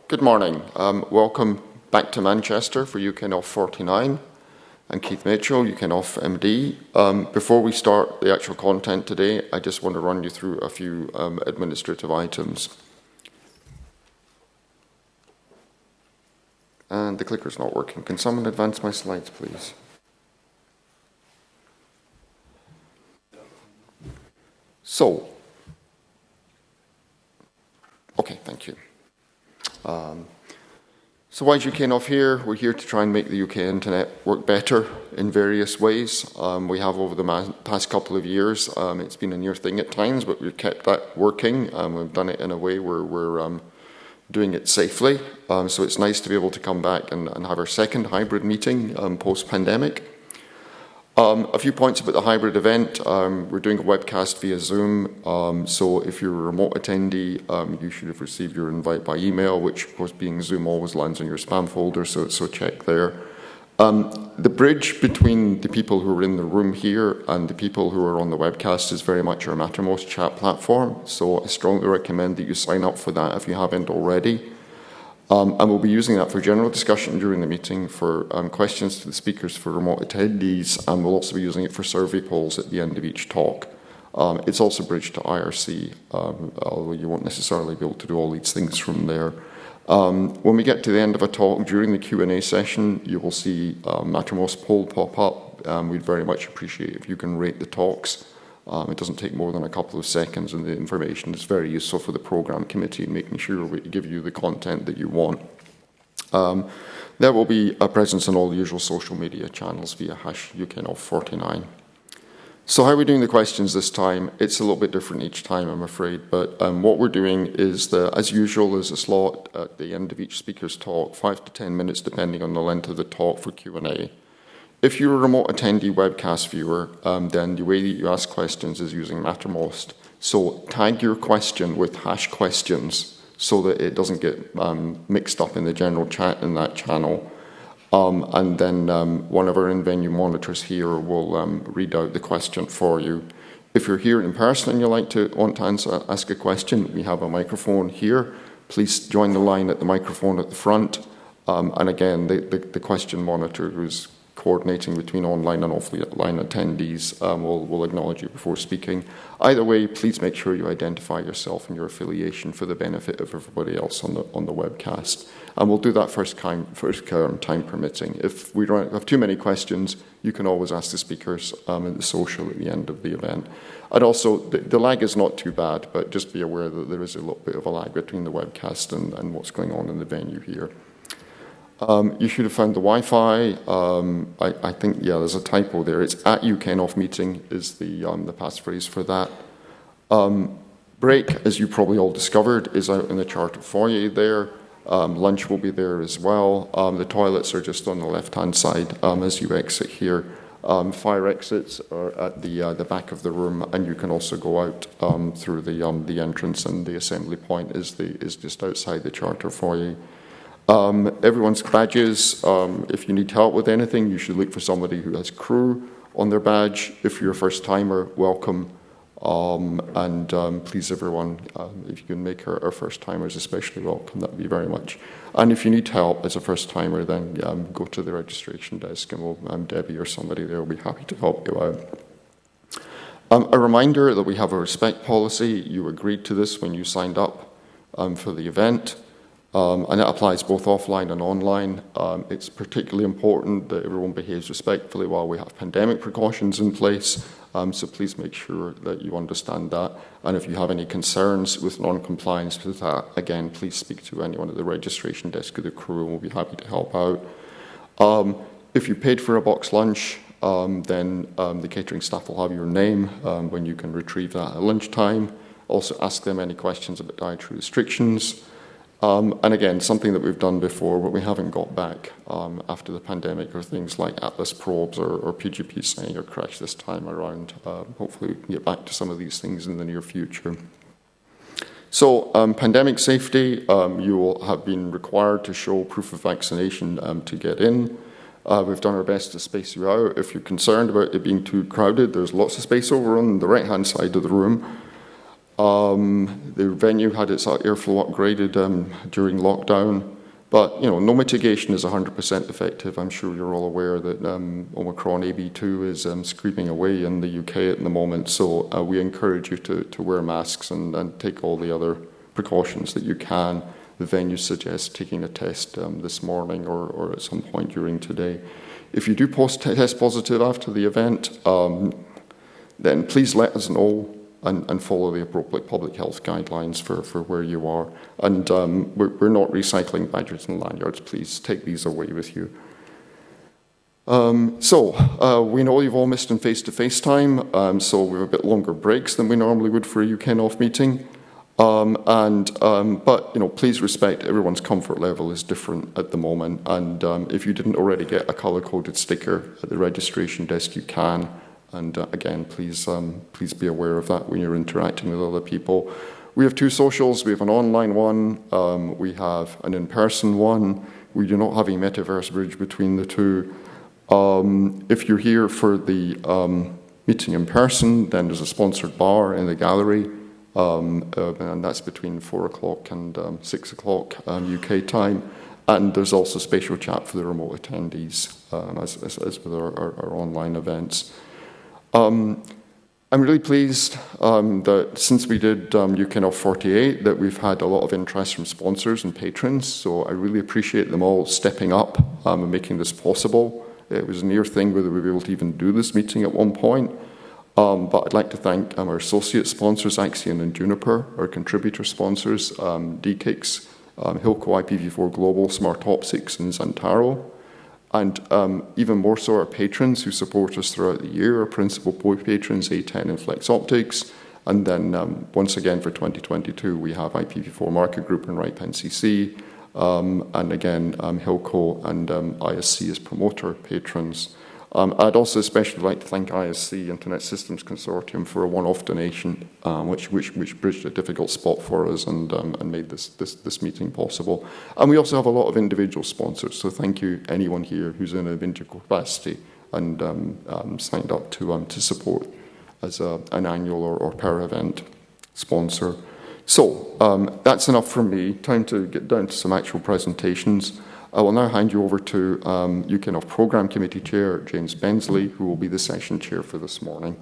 Good morning. Welcome back to Manchester for UKNOF49. I'm Keith Mitchell, UKNOF MD. Before we start the actual content today, I just want to run you through a few administrative items. And the clicker's not working. Can someone advance my slides, please? Okay, thank you. So why is UKNOF here? We're here to try and make the UK internet work better in various ways. We have over the past couple of years. It's been a near thing at times, but we've kept that working. We've done it in a way where we're doing it safely. So it's nice to be able to come back and have our second hybrid meeting post-pandemic. A few points about the hybrid event. We're doing a webcast via Zoom, so if you're a remote attendee, you should have received your invite by email, which of course being Zoom always lands in your spam folder, so check there. The bridge between the people who are in the room here and the people who are on the webcast is very much our Mattermost chat platform, so I strongly recommend that you sign up for that if you haven't already. And we'll be using that for general discussion during the meeting, for questions to the speakers for remote attendees, and we'll also be using it for survey polls at the end of each talk. It's also bridged to IRC, although you won't necessarily be able to do all these things from there. When we get to the end of a talk, during the Q&A session, you will see Mattermost poll pop up. We'd very much appreciate if you can rate the talks. It doesn't take more than a couple of seconds, and the information is very useful for the programme committee in making sure we give you the content that you want. There will be a presence on all the usual social media channels via #UKNOF49. So how are we doing the questions this time? It's a little bit different each time, I'm afraid, but what we're doing is, as usual, there's a slot at the end of each speaker's talk, 5 to 10 minutes depending on the length of the talk, for Q&A. If you're a remote attendee webcast viewer, then the way that you ask questions is using Mattermost. So tag your question with #questions so that it doesn't get mixed up in the general chat in that channel. And then one of our in-venue monitors here will read out the question for you. If you're here in person and you want to ask a question, we have a microphone here. Please join the line at the microphone at the front. And again, the question monitor, who's coordinating between online and offline attendees, will acknowledge you before speaking. Either way, please make sure you identify yourself and your affiliation for the benefit of everybody else on the webcast. And we'll do that first time permitting. If we don't have too many questions, you can always ask the speakers in the social at the end of the event. And also, the lag is not too bad, but just be aware that there is a little bit of a lag between the webcast and what's going on in the venue here. You should have found the Wi-Fi. I think, yeah, there's a typo there. It's at UKNOF meeting is the passphrase for that. Break, as you probably all discovered, is out in the charter foyer there. Lunch will be there as well. The toilets are just on the left-hand side as you exit here. Fire exits are at the back of the room, and you can also go out through the entrance, and the assembly point is just outside the charter foyer. Everyone's badges, if you need help with anything, you should look for somebody who has crew on their badge. If you're a first-timer, welcome. Please, everyone, if you can make our first-timers especially welcome, that would be very much. And if you need help as a first-timer, then go to the registration desk, and Debbie or somebody there will be happy to help you out. A reminder that we have a respect policy. You agreed to this when you signed up for the event. And that applies both offline and online. It's particularly important that everyone behaves respectfully while we have pandemic precautions in place. So please make sure that you understand that. And if you have any concerns with non-compliance with that, again, please speak to anyone at the registration desk or the crew, and we'll be happy to help out. If you paid for a box lunch, then the catering staff will have your name when you can retrieve that at lunchtime. Also ask them any questions about dietary restrictions. And again, something that we've done before, but we haven't got back after the pandemic, are things like Atlas probes or PGP saying or crash this time around. Hopefully we can get back to some of these things in the near future. So pandemic safety, you will have been required to show proof of vaccination to get in. We've done our best to space you out. If you're concerned about it being too crowded, there's lots of space over on the right-hand side of the room. The venue had its airflow upgraded during lockdown. But, no mitigation is 100% effective. I'm sure you're all aware that Omicron AB2 is screaming away in the UK at the moment. So we encourage you to wear masks and take all the other precautions that you can. The venue suggests taking a test this morning or at some point during today. If you do test positive after the event, then please let us know. And follow the appropriate public health guidelines for where you are. And we're not recycling badges and lanyards. Please take these away with you. We know you've all missed in face-to-face time, so we have a bit longer breaks than we normally would for a UKNOF meeting. But please respect everyone's comfort level is different at the moment. And if you didn't already get a colour-coded sticker at the registration desk, you can. And again, please be aware of that when you're interacting with other people. We have two socials. We have an online one. We have an in-person one. We do not have a metaverse bridge between the two. If you're here for the meeting in person, then there's a sponsored bar in the gallery, and that's between 4 o'clock and 6 o'clock UK time. And there's also special chat for the remote attendees, as with our online events. I'm really pleased that since we did UKNOF49 that we've had a lot of interest from sponsors and patrons, so I really appreciate them all stepping up and making this possible. It was a near thing whether we were able to even do this meeting at one point, but I'd like to thank our associate sponsors, Axion and Juniper, our contributor sponsors, DKIX, Hilco IPv4 Global, Smart Optics and Zantaro. And even more so, our patrons who support us throughout the year, our principal patrons, A10 and Flex Optics. And then once again for 2022, we have IPv4 Market Group and RIPE NCC. And again, Hilco and ISC as promoter patrons. I'd also especially like to thank ISC, Internet Systems Consortium, for a one-off donation, which bridged a difficult spot for us and made this meeting possible. And we also have a lot of individual sponsors, so thank you anyone here who's in an individual capacity and signed up to support as an annual or per event sponsor. So that's enough from me. Time to get down to some actual presentations. I will now hand you over to UKNOF Programme Committee Chair, James Bensley, who will be the session chair for this morning.